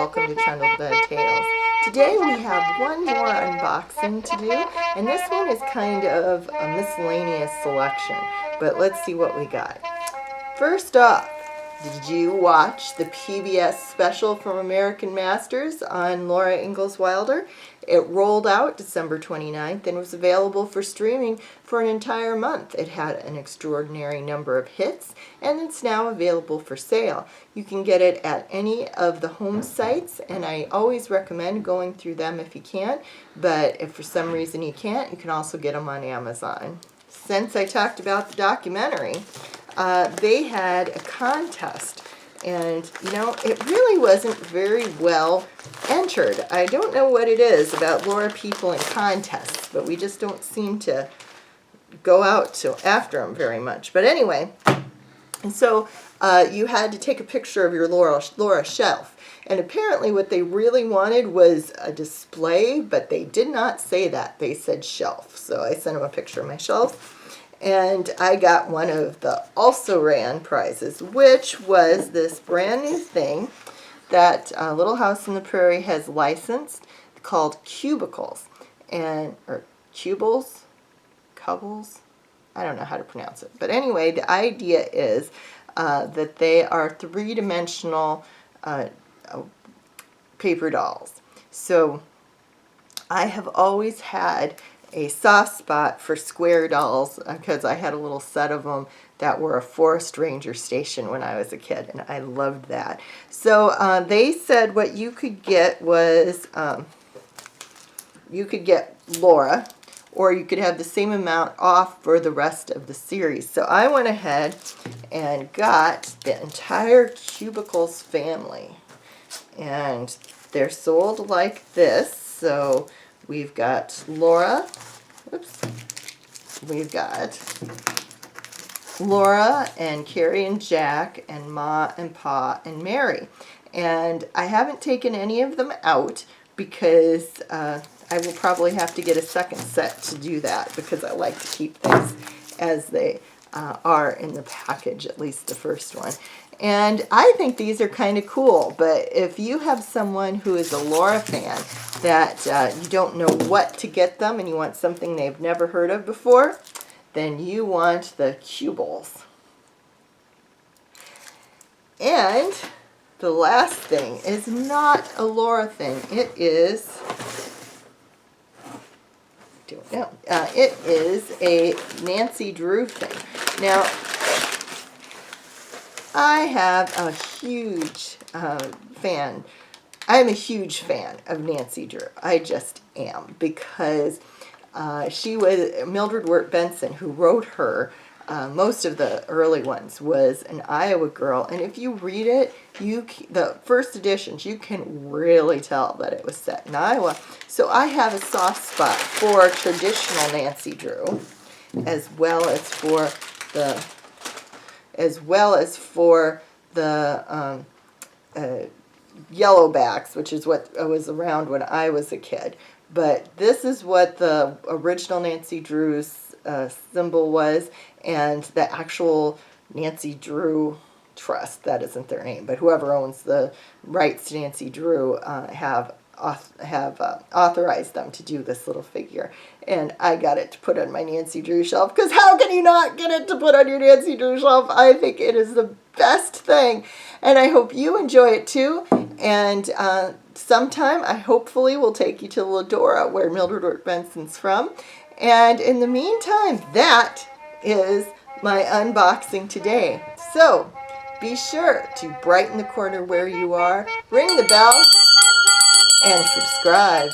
welcome to Trundle Bed Tales. Today we have one more unboxing to do, and this one is kind of a miscellaneous selection, but let's see what we got. First off, did you watch the PBS Special from American Masters on Laura Ingalls Wilder? It rolled out December 29th and was available for streaming for an entire month. It had an extraordinary number of hits, and it's now available for sale. You can get it at any of the home sites, and I always recommend going through them if you can, but if for some reason you can't, you can also get them on Amazon. Since I talked about the documentary, they had a contest, and you know, it really wasn't very well entered. I don't know what it is about Laura people in contests, but we just don't seem to go out after them very much. But anyway, and so you had to take a picture of your Laura shelf, and apparently what they really wanted was a display, but they did not say that. They said shelf. So I sent them a picture of my shelf. And I got one of the also-ran prizes, which was this brand new thing that Little House on the Prairie has licensed called Cubicle, or Cubles, I don't know how to pronounce it. But anyway, the idea is that they are three-dimensional paper dolls. So I have always had a soft spot for square dolls because I had a little set of them that were a forest ranger station when I was a kid, and I loved that. So they said what you could get was you could get Laura, or you could have the same amount off for the rest of the series. So I went ahead and got the entire Cubicles family, and they're sold like this. So we've got Laura, we've got Laura and Carrie and Jack and Ma and Pa and Mary. And I haven't taken any of them out because I will probably have to get a second set to do that, because I like to keep things as they are in the package, at least the first one. And I think these are kind of cool, but if you have someone who is a Laura fan that you don't know what to get them and you want something they've never heard of before, then you want the Cubles. And the last thing is not a Laura thing. It is, I don't know, it is a Nancy Drew thing. Now, I have a huge fan. I'm a huge fan of Nancy Drew. I just am, because she was Mildred Wirt Benson, who wrote her. Most of the early ones was an Iowa girl, and if you read it, the first editions, you can really tell that it was set in Iowa. So I have a soft spot for traditional Nancy Drew, as well as for the yellowbacks, which is what was around when I was a kid. But this is what the original Nancy Drew's symbol was, and the actual Nancy Drew Trust, that isn't their name, but whoever owns the rights to Nancy Drew have authorized them to do this little figure. And I got it to put on my Nancy Drew shelf, because how can you not get it to put on your Nancy Drew shelf? I think it is the best thing, and I hope you enjoy it too. And sometime I hopefully will take you to Ladora, where Mildred Wirt Benson's from. And in the meantime, that is my unboxing today. So be sure to brighten the corner where you are, ring the bell, and subscribe.